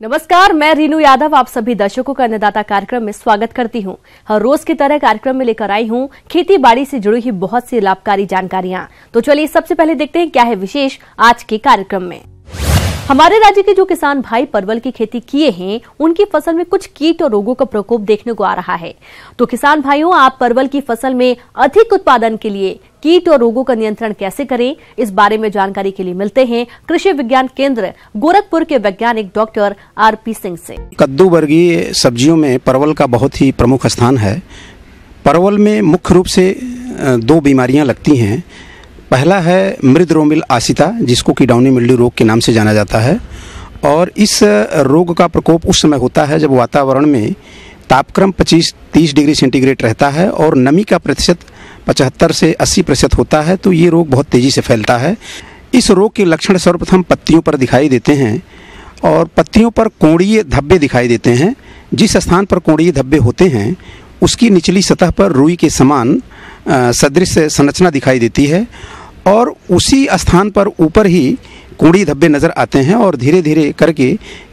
नमस्कार, मैं रीनू यादव आप सभी दर्शकों का अन्नदाता कार्यक्रम में स्वागत करती हूं। हर रोज की तरह कार्यक्रम में लेकर आई हूं खेती बाड़ी से जुड़ी हुई बहुत सी लाभकारी जानकारियां। तो चलिए सबसे पहले देखते हैं क्या है विशेष आज के कार्यक्रम में। हमारे राज्य के जो किसान भाई परवल की खेती किए हैं, उनकी फसल में कुछ कीट और रोगों का प्रकोप देखने को आ रहा है। तो किसान भाइयों, आप परवल की फसल में अधिक उत्पादन के लिए कीट और रोगों का नियंत्रण कैसे करें, इस बारे में जानकारी के लिए मिलते हैं कृषि विज्ञान केंद्र गोरखपुर के वैज्ञानिक डॉक्टर आरपी सिंह से। कद्दू वर्गीय सब्जियों में परवल का बहुत ही प्रमुख स्थान है। परवल में मुख्य रूप से दो बीमारियां लगती हैं। पहला है मृद रोमिल आसिता, जिसको कि डाउनी मिल्ड्यू रोग के नाम से जाना जाता है। और इस रोग का प्रकोप उस समय होता है जब वातावरण में तापक्रम 25-30 डिग्री सेंटीग्रेड रहता है और नमी का प्रतिशत 75 से 80% होता है। तो ये रोग बहुत तेज़ी से फैलता है। इस रोग के लक्षण सर्वप्रथम पत्तियों पर दिखाई देते हैं और पत्तियों पर कोणीय धब्बे दिखाई देते हैं। जिस स्थान पर कोणीय धब्बे होते हैं उसकी निचली सतह पर रुई के समान सदृश संरचना दिखाई देती है और उसी स्थान पर ऊपर ही कोणीय धब्बे नज़र आते हैं और धीरे धीरे करके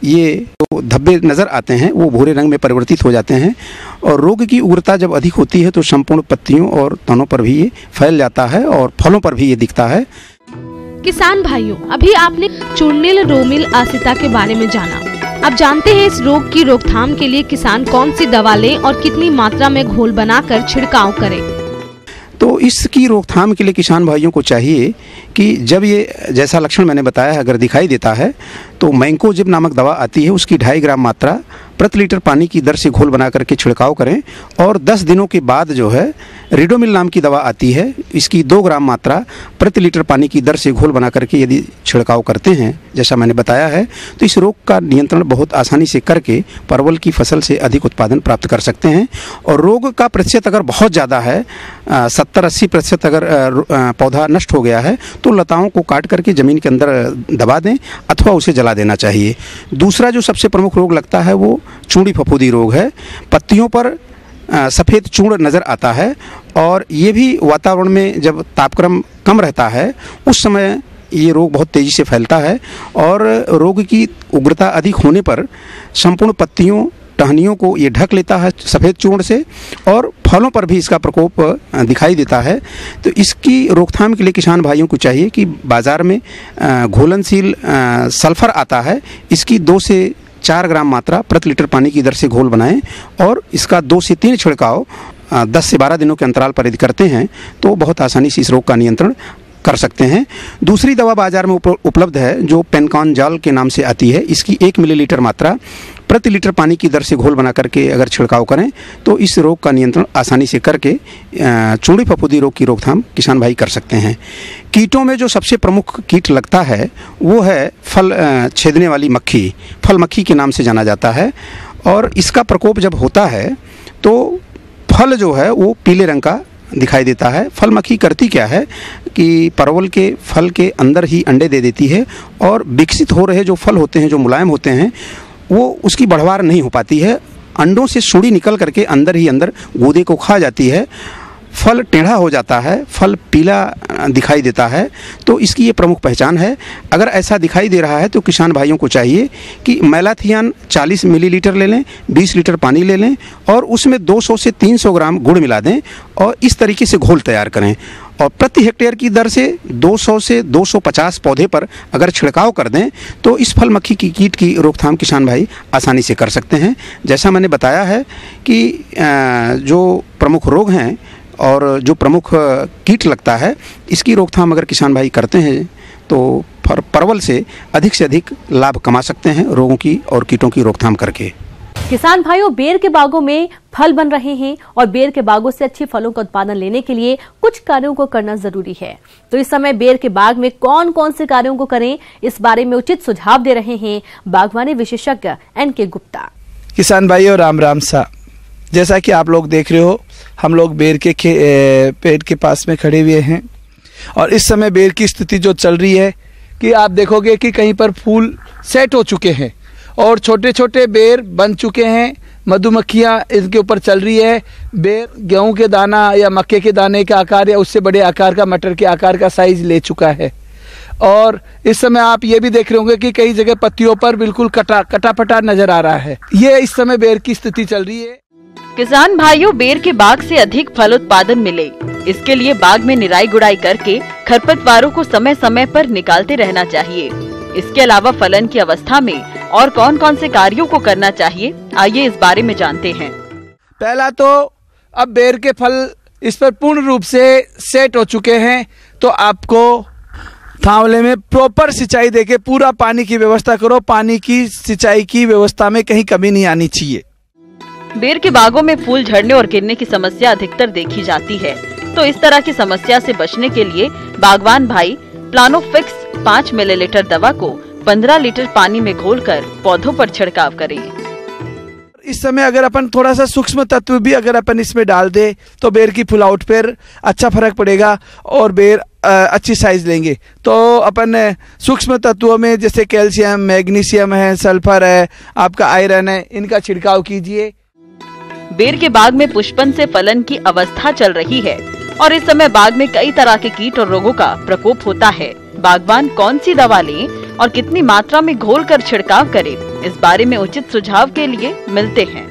ये जो धब्बे नज़र आते हैं वो भूरे रंग में परिवर्तित हो जाते हैं। और रोग की उग्रता जब अधिक होती है तो संपूर्ण पत्तियों और तनों पर भी ये फैल जाता है और फलों पर भी ये दिखता है। किसान भाइयों, अभी आपने चूर्णिल रोमिल आसिता के बारे में जाना। अब जानते हैं इस रोग की रोकथाम के लिए किसान कौन सी दवा लें और कितनी मात्रा में घोल बनाकर छिड़काव करें। तो इसकी रोकथाम के लिए किसान भाइयों को चाहिए कि जब ये जैसा लक्षण मैंने बताया है अगर दिखाई देता है तो मैंकोजिब नामक दवा आती है, उसकी 2.5 ग्राम मात्रा प्रति लीटर पानी की दर से घोल बना करके छिड़काव करें। और 10 दिनों के बाद जो है रिडोमिल नाम की दवा आती है, इसकी 2 ग्राम मात्रा प्रति लीटर पानी की दर से घोल बना करके यदि छिड़काव करते हैं जैसा मैंने बताया है तो इस रोग का नियंत्रण बहुत आसानी से करके परवल की फसल से अधिक उत्पादन प्राप्त कर सकते हैं। और रोग का प्रतिशत अगर बहुत ज़्यादा है, 70-80% अगर पौधा नष्ट हो गया है तो लताओं को काट करके ज़मीन के अंदर दबा दें अथवा उसे जला देना चाहिए। दूसरा जो सबसे प्रमुख रोग लगता है वो चूड़ी फफूंदी रोग है। पत्तियों पर सफ़ेद चूर्ण नज़र आता है और ये भी वातावरण में जब तापक्रम कम रहता है उस समय ये रोग बहुत तेज़ी से फैलता है और रोग की उग्रता अधिक होने पर संपूर्ण पत्तियों टहनियों को ये ढक लेता है सफ़ेद चूर्ण से और फलों पर भी इसका प्रकोप दिखाई देता है। तो इसकी रोकथाम के लिए किसान भाइयों को चाहिए कि बाज़ार में घोलनशील सल्फर आता है, इसकी 2 से 4 ग्राम मात्रा प्रति लीटर पानी की दर से घोल बनाएं और इसका 2 से 3 छिड़काव 10 से 12 दिनों के अंतराल पर यदि करते हैं तो बहुत आसानी से इस रोग का नियंत्रण कर सकते हैं। दूसरी दवा बाजार में उपलब्ध है जो पेनकॉनजॉल के नाम से आती है। इसकी 1 मिलीलीटर मात्रा प्रति लीटर पानी की दर से घोल बना करके अगर छिड़काव करें तो इस रोग का नियंत्रण आसानी से करके चूड़ी फफूंदी रोग की रोकथाम किसान भाई कर सकते हैं। कीटों में जो सबसे प्रमुख कीट लगता है वो है फल छेदने वाली मक्खी, फल मक्खी के नाम से जाना जाता है। और इसका प्रकोप जब होता है तो फल जो है वो पीले रंग का दिखाई देता है। फल मक्खी करती क्या है कि परवल के फल के अंदर ही अंडे दे देती है और विकसित हो रहे जो फल होते हैं जो मुलायम होते हैं वो उसकी बढ़वार नहीं हो पाती है। अंडों से सुंडी निकल करके अंदर ही अंदर गूदे को खा जाती है, फल टेढ़ा हो जाता है, फल पीला दिखाई देता है। तो इसकी ये प्रमुख पहचान है। अगर ऐसा दिखाई दे रहा है तो किसान भाइयों को चाहिए कि मैलाथियान 40 मिलीलीटर ले लें, 20 लीटर पानी ले लें और उसमें 200 से 300 ग्राम गुड़ मिला दें और इस तरीके से घोल तैयार करें। और प्रति हेक्टेयर की दर से 200 से 250 पौधे पर अगर छिड़काव कर दें तो इस फल मक्खी की कीट की रोकथाम किसान भाई आसानी से कर सकते हैं। जैसा मैंने बताया है कि जो प्रमुख रोग हैं और जो प्रमुख कीट लगता है इसकी रोकथाम अगर किसान भाई करते हैं तो परवल से अधिक लाभ कमा सकते हैं रोगों की और कीटों की रोकथाम करके। किसान भाइयों, बेर के बागों में फल बन रहे हैं और बेर के बागों से अच्छी फलों का उत्पादन लेने के लिए कुछ कार्यों को करना जरूरी है। तो इस समय बेर के बाग में कौन कौन से कार्यों को करें, इस बारे में उचित सुझाव दे रहे हैं बागवानी विशेषज्ञ NK गुप्ता। किसान भाइयों, राम राम सा। जैसा कि आप लोग देख रहे हो, हम लोग बेर के पेड़ के पास में खड़े हुए हैं और इस समय बेर की स्थिति जो चल रही है कि आप देखोगे कि कहीं पर फूल सेट हो चुके हैं और छोटे छोटे बेर बन चुके हैं। मधुमक्खियाँ इनके ऊपर चल रही है। बेर गेहूं के दाना या मक्के के दाने का आकार या उससे बड़े आकार का, मटर के आकार का साइज ले चुका है और इस समय आप ये भी देख रहे होंगे कि कई जगह पत्तियों पर बिल्कुल कटा नजर आ रहा है। ये इस समय बेर की स्थिति चल रही है। किसान भाइयों, बेर के बाग से अधिक फल उत्पादन मिले, इसके लिए बाग में निराई गुड़ाई करके खरपतवारों को समय समय पर निकालते रहना चाहिए। इसके अलावा फलन की अवस्था में और कौन कौन से कार्यों को करना चाहिए, आइए इस बारे में जानते हैं। पहला तो अब बेर के फल इस पर पूर्ण रूप से सेट हो चुके हैं, तो आपको थावले में प्रॉपर सिंचाई देके पूरा पानी की व्यवस्था करो। पानी की सिंचाई की व्यवस्था में कहीं कमी नहीं आनी चाहिए। बेर के बागों में फूल झड़ने और गिरने की समस्या अधिकतर देखी जाती है, तो इस तरह की समस्या से बचने के लिए बागवान भाई प्लानोफिक्स 5 मिलीलीटर दवा को 15 लीटर पानी में घोलकर पौधों पर छिड़काव करें। इस समय अगर अपन थोड़ा सा सूक्ष्म तत्व भी अगर अपन इसमें डाल दे तो बेर की फुलाउट पर अच्छा फर्क पड़ेगा और बेर अच्छी साइज लेंगे। तो अपन सूक्ष्म तत्वों में जैसे कैल्शियम, मैग्नीशियम है, सल्फर है, आपका आयरन है, इनका छिड़काव कीजिए। बेर के बाग में पुष्पन से फलन की अवस्था चल रही है और इस समय बाग में कई तरह के कीट और रोगों का प्रकोप होता है। बागवान कौन सी दवा लें और कितनी मात्रा में घोलकर छिड़काव करें, इस बारे में उचित सुझाव के लिए मिलते हैं।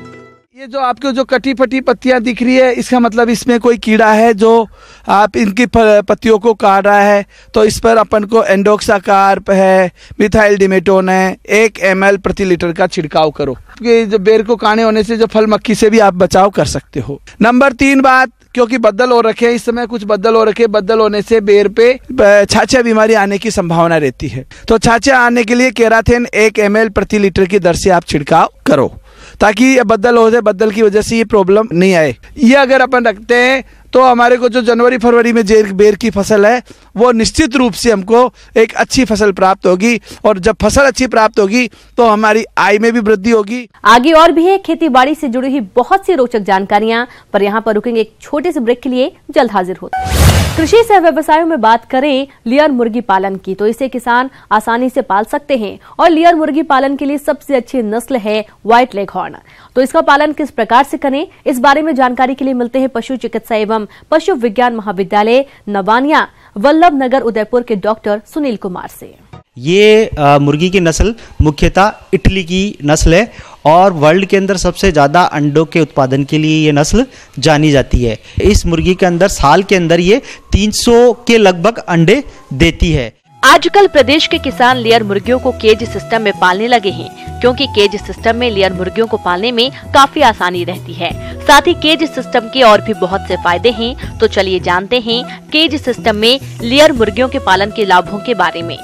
ये जो आपको जो कटी फटी पत्तियां दिख रही है, इसका मतलब इसमें कोई कीड़ा है जो आप इनकी पत्तियों को काट रहा है। तो इस पर अपन को एंडोक्साकार्प है, मिथाइल डिमेटोन है, 1 ml प्रति लीटर का छिड़काव करो। ये जो बेर को काने होने से जो फल मक्खी से भी आप बचाव कर सकते हो। नंबर 3 बात, क्योंकि बदल हो रखे हैं, इस समय कुछ बदल हो रखे, बदल होने से बेर पे छाछा बीमारी आने की संभावना रहती है। तो छाछा आने के लिए केराथिन 1 ml प्रति लीटर की दर से आप छिड़काव करो, ताकि ये बदल हो जाए, बदल की वजह से ये प्रॉब्लम नहीं आए। ये अगर अपन रखते हैं तो हमारे को जो जनवरी फरवरी में बेर की फसल है वो निश्चित रूप से हमको एक अच्छी फसल प्राप्त होगी, और जब फसल अच्छी प्राप्त होगी तो हमारी आय में भी वृद्धि होगी। आगे और भी है खेती बाड़ी से जुड़ी हुई बहुत सी रोचक जानकारियां, पर यहाँ पर रुकेंगे एक छोटे से ब्रेक के लिए, जल्द हाजिर होते हैं। कृषि सह व्यवसायों में बात करें लेयर मुर्गी पालन की, तो इसे किसान आसानी से पाल सकते हैं और लेयर मुर्गी पालन के लिए सबसे अच्छी नस्ल है व्हाइट लेगहॉर्न। तो इसका पालन किस प्रकार से करें, इस बारे में जानकारी के लिए मिलते हैं पशु चिकित्सा एवं पशु विज्ञान महाविद्यालय नवानिया वल्लभ नगर उदयपुर के डॉक्टर सुनील कुमार से। ये मुर्गी की नस्ल मुख्यतः इटली की नस्ल है और वर्ल्ड के अंदर सबसे ज़्यादा अंडों के उत्पादन के लिए ये नस्ल जानी जाती है। इस मुर्गी के अंदर साल के अंदर ये 300 के लगभग अंडे देती है। आजकल प्रदेश के किसान लेयर मुर्गियों को केज सिस्टम में पालने लगे हैं, क्योंकि केज सिस्टम में लेयर मुर्गियों को पालने में काफी आसानी रहती है। साथ ही केज सिस्टम के और भी बहुत से फायदे हैं, तो चलिए जानते हैं केज सिस्टम में लेयर मुर्गियों के पालन के लाभों के बारे में।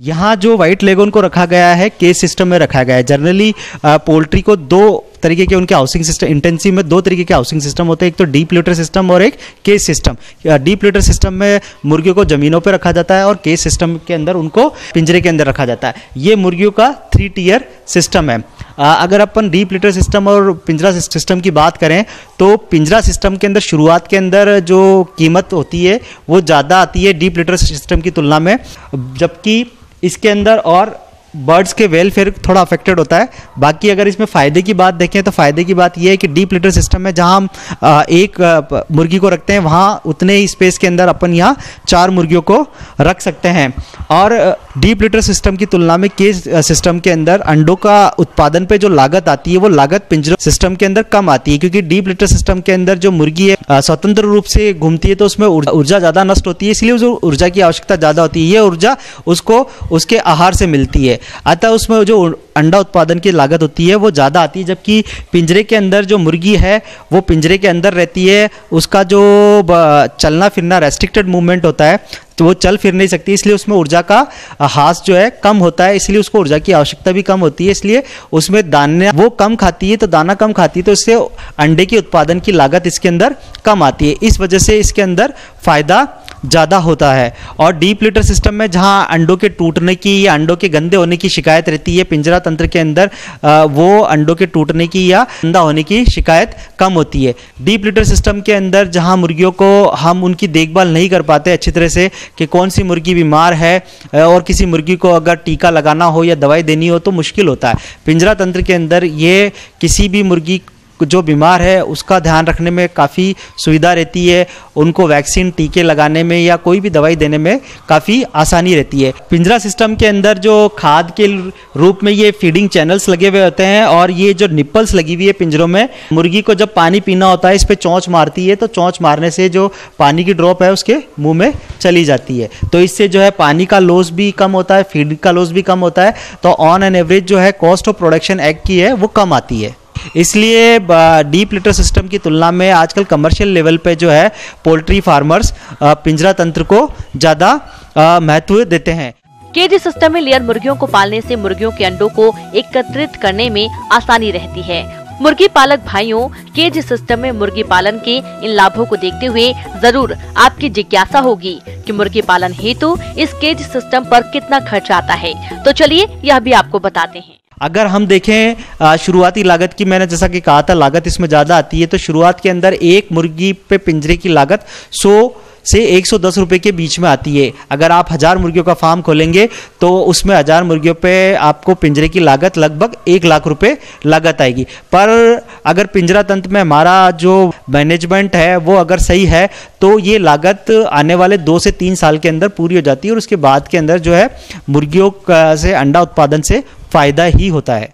यहाँ जो व्हाइट लेगहॉर्न को रखा गया है केज सिस्टम में रखा गया है। जनरली पोल्ट्री को 2 तरीके के उनके हाउसिंग सिस्टम, इंटेंसिव में 2 तरीके के हाउसिंग सिस्टम होते हैं, एक तो डीप लिटर सिस्टम और एक cage system. Deep litter system में मुर्गियों को जमीनों पर रखा जाता है और केज सिस्टम के अंदर उनको पिंजरे के अंदर रखा जाता है। ये मुर्गियों का 3 टियर सिस्टम है। अगर अपन डीप लिटर सिस्टम और पिंजरा सिस्टम की बात करें तो पिंजरा सिस्टम के अंदर शुरुआत के अंदर जो कीमत होती है वो ज़्यादा आती है डीप लिटर सिस्टम की तुलना में, जबकि इसके अंदर और बर्ड्स के वेलफेयर थोड़ा अफेक्टेड होता है। बाकी अगर इसमें फ़ायदे की बात देखें तो फ़ायदे की बात यह है कि डीप लिटर सिस्टम में जहां हम एक मुर्गी को रखते हैं वहां उतने ही स्पेस के अंदर अपन यहाँ 4 मुर्गियों को रख सकते हैं। और डीप लिटर सिस्टम की तुलना में केज सिस्टम के अंदर अंडों का उत्पादन पे जो लागत आती है वो लागत पिंजरा सिस्टम के अंदर कम आती है, क्योंकि डीप लिटर सिस्टम के अंदर जो मुर्गी है स्वतंत्र रूप से घूमती है तो उसमें ऊर्जा ज़्यादा नष्ट होती है, इसलिए उस ऊर्जा की आवश्यकता ज़्यादा होती है। ये ऊर्जा उसको उसके आहार से मिलती है, अतः उसमें जो अंडा उत्पादन की लागत होती है वो ज़्यादा आती है। जबकि पिंजरे के अंदर जो मुर्गी है वो पिंजरे के अंदर रहती है, उसका जो चलना फिरना रेस्ट्रिक्टेड मूवमेंट होता है तो वो चल फिर नहीं सकती, इसलिए उसमें ऊर्जा का ह्रास जो है कम होता है, इसलिए उसको ऊर्जा की आवश्यकता भी कम होती है, इसलिए उसमें दाना वो कम खाती है। तो दाना कम खाती है तो इससे अंडे के उत्पादन की लागत इसके अंदर कम आती है, इस वजह से इसके अंदर फ़ायदा ज़्यादा होता है। और डीप लिटर सिस्टम में जहां अंडों के टूटने की या अंडों के गंदे होने की शिकायत रहती है, पिंजरा तंत्र के अंदर वो अंडों के टूटने की या गंदा होने की शिकायत कम होती है। डीप लिटर सिस्टम के अंदर जहां मुर्गियों को हम उनकी देखभाल नहीं कर पाते अच्छी तरह से कि कौन सी मुर्गी बीमार है और किसी मुर्गी को अगर टीका लगाना हो या दवाई देनी हो तो मुश्किल होता है। पिंजरा तंत्र के अंदर ये किसी भी मुर्गी जो बीमार है उसका ध्यान रखने में काफ़ी सुविधा रहती है, उनको वैक्सीन टीके लगाने में या कोई भी दवाई देने में काफ़ी आसानी रहती है। पिंजरा सिस्टम के अंदर जो खाद के रूप में ये फीडिंग चैनल्स लगे हुए होते हैं और ये जो निप्पल्स लगी हुई है पिंजरों में, मुर्गी को जब पानी पीना होता है इस पर चोंच मारती है, तो चोंच मारने से जो पानी की ड्रॉप है उसके मुंह में चली जाती है, तो इससे जो है पानी का लॉस भी कम होता है, फीड का लॉस भी कम होता है, तो ऑन एन एवरेज जो है कॉस्ट ऑफ प्रोडक्शन एग की है वो कम आती है। इसलिए डीप लिटर सिस्टम की तुलना में आजकल कमर्शियल लेवल पे जो है पोल्ट्री फार्मर्स पिंजरा तंत्र को ज़्यादा महत्व देते हैं। केज सिस्टम में लेयर मुर्गियों को पालने से मुर्गियों के अंडों को एकत्रित करने में आसानी रहती है। मुर्गी पालक भाइयों, केज सिस्टम में मुर्गी पालन के इन लाभों को देखते हुए जरूर आपकी जिज्ञासा होगी कि मुर्गी पालन हेतु इस केज सिस्टम पर कितना खर्च आता है, तो चलिए यह भी आपको बताते हैं। अगर हम देखें शुरुआती लागत की, मैंने जैसा कि कहा था लागत इसमें ज़्यादा आती है, तो शुरुआत के अंदर एक मुर्गी पे पिंजरे की लागत 100 से 110 रुपए के बीच में आती है। अगर आप 1000 मुर्गियों का फार्म खोलेंगे तो उसमें 1000 मुर्गियों पे आपको पिंजरे की लागत लगभग 1 लाख रुपए लागत आएगी। पर अगर पिंजरा तंत्र में हमारा जो मैनेजमेंट है वो अगर सही है तो ये लागत आने वाले 2 से 3 साल के अंदर पूरी हो जाती है और उसके बाद के अंदर जो है मुर्गियों से अंडा उत्पादन से फायदा ही होता है।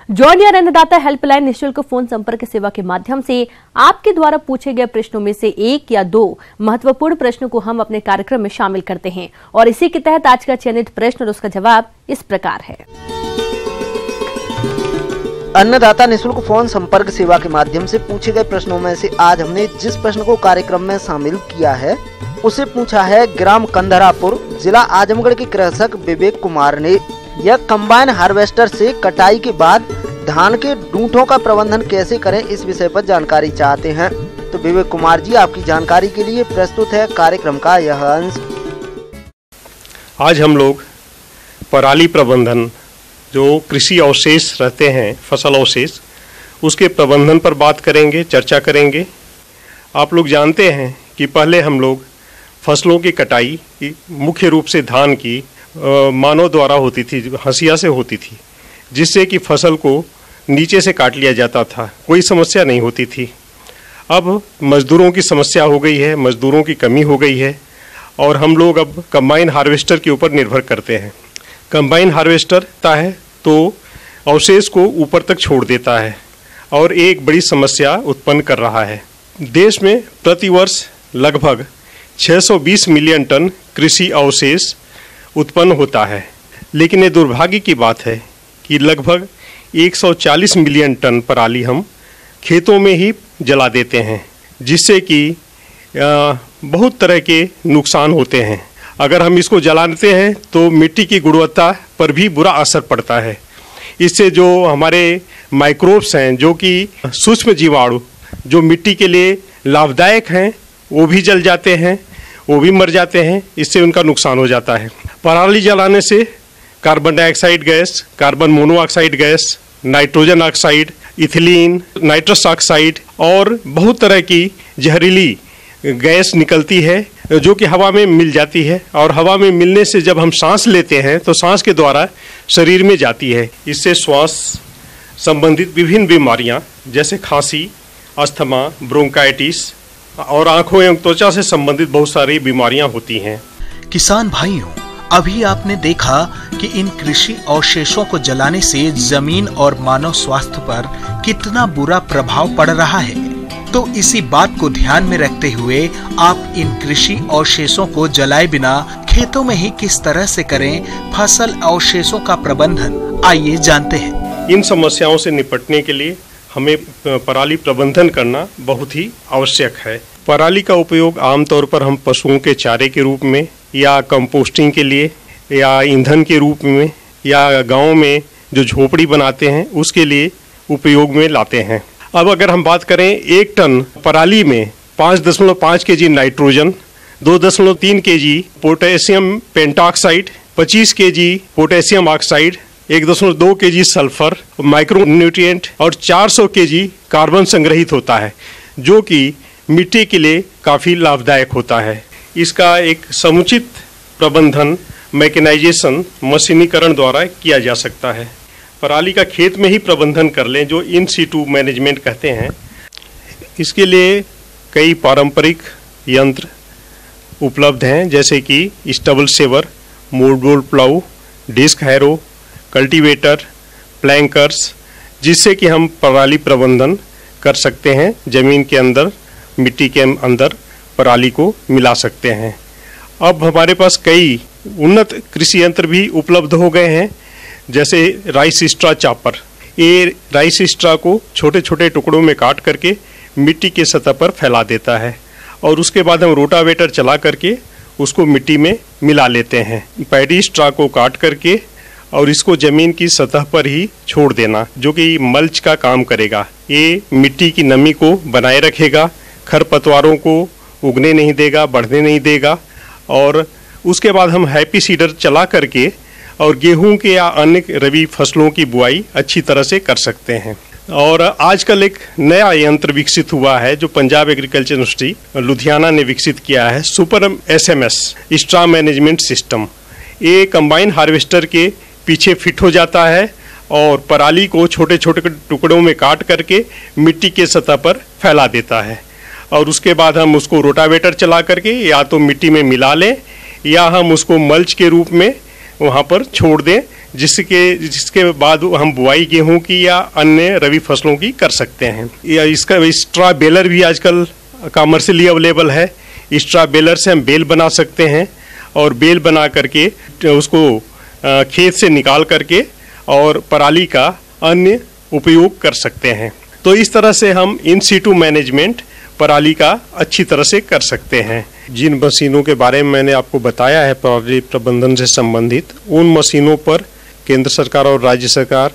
जॉन डियर अन्नदाता हेल्पलाइन निःशुल्क फोन संपर्क सेवा के माध्यम से आपके द्वारा पूछे गए प्रश्नों में से 1 या 2 महत्वपूर्ण प्रश्नों को हम अपने कार्यक्रम में शामिल करते हैं और इसी के तहत आज का चयनित प्रश्न और उसका जवाब इस प्रकार है। अन्नदाता निःशुल्क फोन संपर्क सेवा के माध्यम से पूछे गए प्रश्नों में से आज हमने जिस प्रश्न को कार्यक्रम में शामिल किया है उसे पूछा है ग्राम कंधरापुर, जिला आजमगढ़ के कृषक विवेक कुमार ने। यह कंबाइन हार्वेस्टर से कटाई के बाद धान के डूंठों का प्रबंधन कैसे करें, इस विषय पर जानकारी चाहते हैं। तो विवेक कुमार जी, आपकी जानकारी के लिए प्रस्तुत है कार्यक्रम का यह अंश। आज हम लोग पराली प्रबंधन, जो कृषि अवशेष रहते हैं, फसल अवशेष, उसके प्रबंधन पर बात करेंगे, चर्चा करेंगे। आप लोग जानते हैं कि पहले हम लोग फसलों की कटाई मुख्य रूप से धान की मानव द्वारा होती थी, हंसिया से होती थी, जिससे कि फसल को नीचे से काट लिया जाता था, कोई समस्या नहीं होती थी। अब मजदूरों की समस्या हो गई है, मजदूरों की कमी हो गई है और हम लोग अब कंबाइन हार्वेस्टर के ऊपर निर्भर करते हैं। कंबाइन हार्वेस्टर है तो अवशेष को ऊपर तक छोड़ देता है और एक बड़ी समस्या उत्पन्न कर रहा है। देश में प्रतिवर्ष लगभग 620 मिलियन टन कृषि अवशेष उत्पन्न होता है, लेकिन ये दुर्भाग्य की बात है कि लगभग 140 मिलियन टन पराली हम खेतों में ही जला देते हैं, जिससे कि बहुत तरह के नुकसान होते हैं। अगर हम इसको जलाते हैं तो मिट्टी की गुणवत्ता पर भी बुरा असर पड़ता है। इससे जो हमारे माइक्रोब्स हैं, जो कि सूक्ष्म जीवाणु जो मिट्टी के लिए लाभदायक हैं, वो भी जल जाते हैं, वो भी मर जाते हैं, इससे उनका नुकसान हो जाता है। पराली जलाने से carbon dioxide gas, carbon monoxide gas, nitrogen oxide, ethylene, nitrous oxide और बहुत तरह की जहरीली गैस निकलती है, जो कि हवा में मिल जाती है और हवा में मिलने से जब हम सांस लेते हैं तो सांस के द्वारा शरीर में जाती है। इससे श्वास संबंधित विभिन्न बीमारियां जैसे खांसी, अस्थमा, ब्रोंकाइटिस और आंखों एवं त्वचा से संबंधित बहुत सारी बीमारियां होती हैं। किसान भाइयों, अभी आपने देखा कि इन कृषि अवशेषों को जलाने से जमीन और मानव स्वास्थ्य पर कितना बुरा प्रभाव पड़ रहा है। तो इसी बात को ध्यान में रखते हुए आप इन कृषि अवशेषों को जलाए बिना खेतों में ही किस तरह से करें फसल अवशेषों का प्रबंधन, आइए जानते हैं। इन समस्याओं से निपटने के लिए हमें पराली प्रबंधन करना बहुत ही आवश्यक है। पराली का उपयोग आमतौर पर हम पशुओं के चारे के रूप में या कंपोस्टिंग के लिए या ईंधन के रूप में या गांव में जो झोपड़ी बनाते हैं उसके लिए उपयोग में लाते हैं। अब अगर हम बात करें 1 टन पराली में 5.5 KG nitrogen, 2.3 KG potassium pentoxide, 25 KG potassium oxide, 1.2 KG sulphur, micro nutrient और 400 केजी कार्बन संग्रहित होता है, जो कि मिट्टी के लिए काफ़ी लाभदायक होता है। इसका एक समुचित प्रबंधन मैकेनाइजेशन मशीनीकरण द्वारा किया जा सकता है। पराली का खेत में ही प्रबंधन कर लें, जो इन सीटू मैनेजमेंट कहते हैं। इसके लिए कई पारंपरिक यंत्र उपलब्ध हैं, जैसे कि stubble saver, mould plough, disc harrow, cultivator, plankers, जिससे कि हम पराली प्रबंधन कर सकते हैं। ज़मीन के अंदर, मिट्टी के अंदर पराली को मिला सकते हैं। अब हमारे पास कई उन्नत कृषि यंत्र भी उपलब्ध हो गए हैं, जैसे राइस स्ट्रा चापर। ये राइस स्ट्रा को छोटे छोटे टुकड़ों में काट करके मिट्टी के सतह पर फैला देता है और उसके बाद हम रोटावेटर चला करके उसको मिट्टी में मिला लेते हैं। पैडी स्ट्रा को काट करके और इसको ज़मीन की सतह पर ही छोड़ देना, जो कि मल्च का काम करेगा। ये मिट्टी की नमी को बनाए रखेगा, खरपतवारों को उगने नहीं देगा, बढ़ने नहीं देगा। और उसके बाद हम हैप्पी सीडर चला करके और गेहूं के या अन्य रबी फसलों की बुआई अच्छी तरह से कर सकते हैं। और आजकल एक नया यंत्र विकसित हुआ है जो पंजाब एग्रीकल्चर यूनिवर्सिटी लुधियाना ने विकसित किया है, super SMS straw management system. ये कंबाइन हार्वेस्टर के पीछे फिट हो जाता है और पराली को छोटे छोटे टुकड़ों में काट करके मिट्टी के सतह पर फैला देता है और उसके बाद हम उसको रोटावेटर चला करके या तो मिट्टी में मिला लें या हम उसको मल्च के रूप में वहाँ पर छोड़ दें, जिसके बाद हम बुआई गेहूं की या अन्य रबी फसलों की कर सकते हैं। या इसका स्ट्रा बेलर भी आजकल कमर्शियली अवेलेबल है। स्ट्रा बेलर से हम बेल बना सकते हैं और बेल बना करके उसको खेत से निकाल करके और पराली का अन्य उपयोग कर सकते हैं। तो इस तरह से हम इन सीटू मैनेजमेंट पराली का अच्छी तरह से कर सकते हैं। जिन मशीनों के बारे में मैंने आपको बताया है पराली प्रबंधन से संबंधित, उन मशीनों पर केंद्र सरकार और राज्य सरकार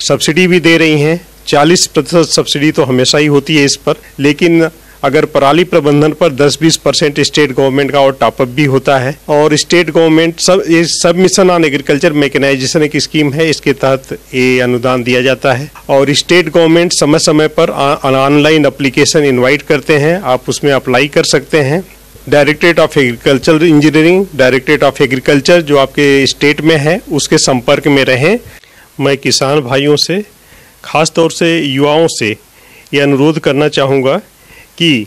सब्सिडी भी दे रही हैं। 40% सब्सिडी तो हमेशा ही होती है इस पर, लेकिन अगर पराली प्रबंधन पर 10-20% स्टेट गवर्नमेंट का और टॉपअप भी होता है। और स्टेट गवर्नमेंट सब मिशन ऑन एग्रीकल्चर मैकेनाइजेशन एक स्कीम है, इसके तहत ये अनुदान दिया जाता है। और स्टेट गवर्नमेंट समय समय पर ऑनलाइन एप्लीकेशन इनवाइट करते हैं, आप उसमें अप्लाई कर सकते हैं। Directorate of agriculture engineering, directorate of agriculture जो आपके स्टेट में है, उसके संपर्क में रहें। मैं किसान भाइयों से, खास तौर से युवाओं से ये अनुरोध करना चाहूँगा कि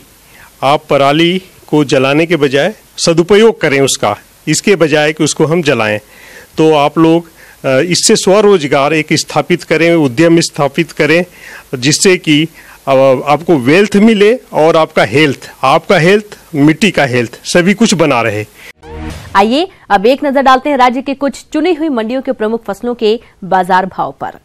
आप पराली को जलाने के बजाय सदुपयोग करें उसका, इसके बजाय कि उसको हम जलाएं। तो आप लोग इससे स्वरोजगार एक स्थापित करें, उद्यम स्थापित करें, जिससे कि आपको वेल्थ मिले और आपका हेल्थ, मिट्टी का हेल्थ, सभी कुछ बना रहे। आइए अब एक नजर डालते हैं राज्य के कुछ चुनी हुई मंडियों के प्रमुख फसलों के बाजार भाव पर।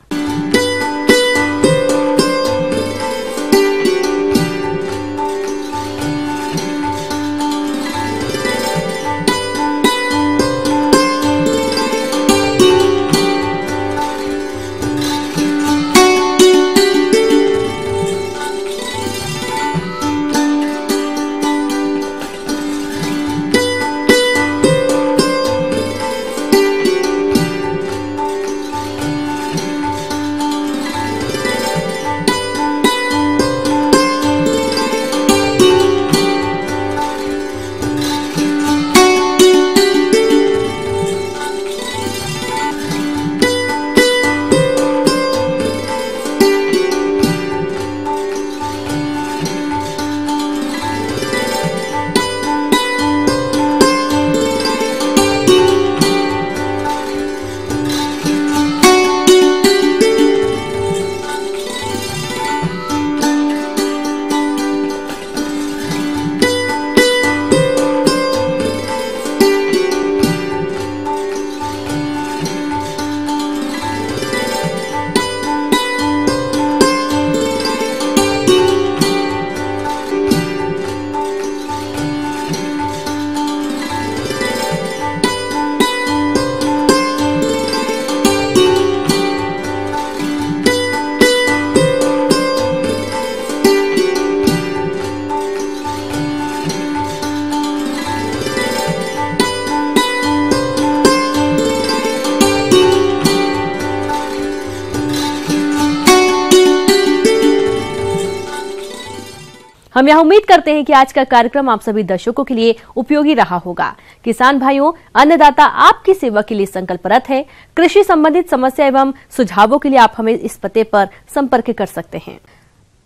हम यह उम्मीद करते हैं कि आज का कार्यक्रम आप सभी दर्शकों के लिए उपयोगी रहा होगा। किसान भाइयों, अन्नदाता आपकी सेवा के लिए संकल्परत है। कृषि संबंधित समस्या एवं सुझावों के लिए आप हमें इस पते पर संपर्क कर सकते हैं।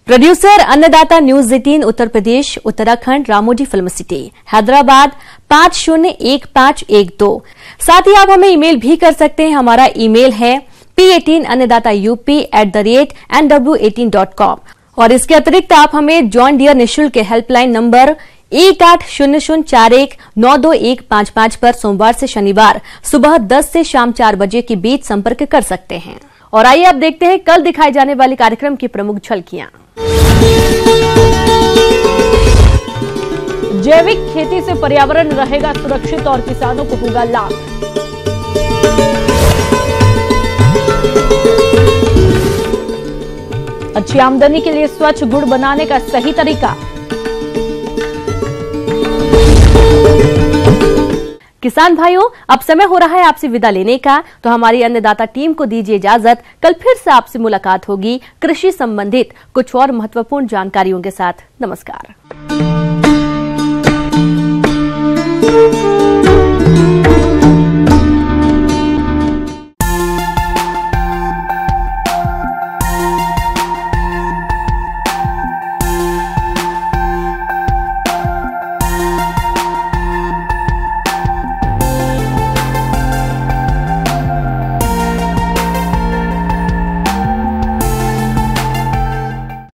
प्रोड्यूसर अन्नदाता news 18 Uttar Pradesh Uttarakhand Ramoji film city Hyderabad 501512। साथ ही आप हमें ईमेल भी कर सकते हैं। हमारा ईमेल है p18annadata@nw18.com। और इसके अतिरिक्त आप हमें जॉन डियर निःशुल्क हेल्पलाइन नंबर 180041922155 पर सोमवार से शनिवार सुबह 10 से शाम 4 बजे के बीच संपर्क कर सकते हैं। और आइए अब देखते हैं कल दिखाए जाने वाले कार्यक्रम की प्रमुख झलकियां। जैविक खेती से पर्यावरण रहेगा सुरक्षित और किसानों को होगा लाभ। अच्छी आमदनी के लिए स्वच्छ गुड़ बनाने का सही तरीका। किसान भाइयों, अब समय हो रहा है आपसे विदा लेने का, तो हमारी अन्नदाता टीम को दीजिए इजाजत। कल फिर से आपसे मुलाकात होगी कृषि संबंधित कुछ और महत्वपूर्ण जानकारियों के साथ। नमस्कार।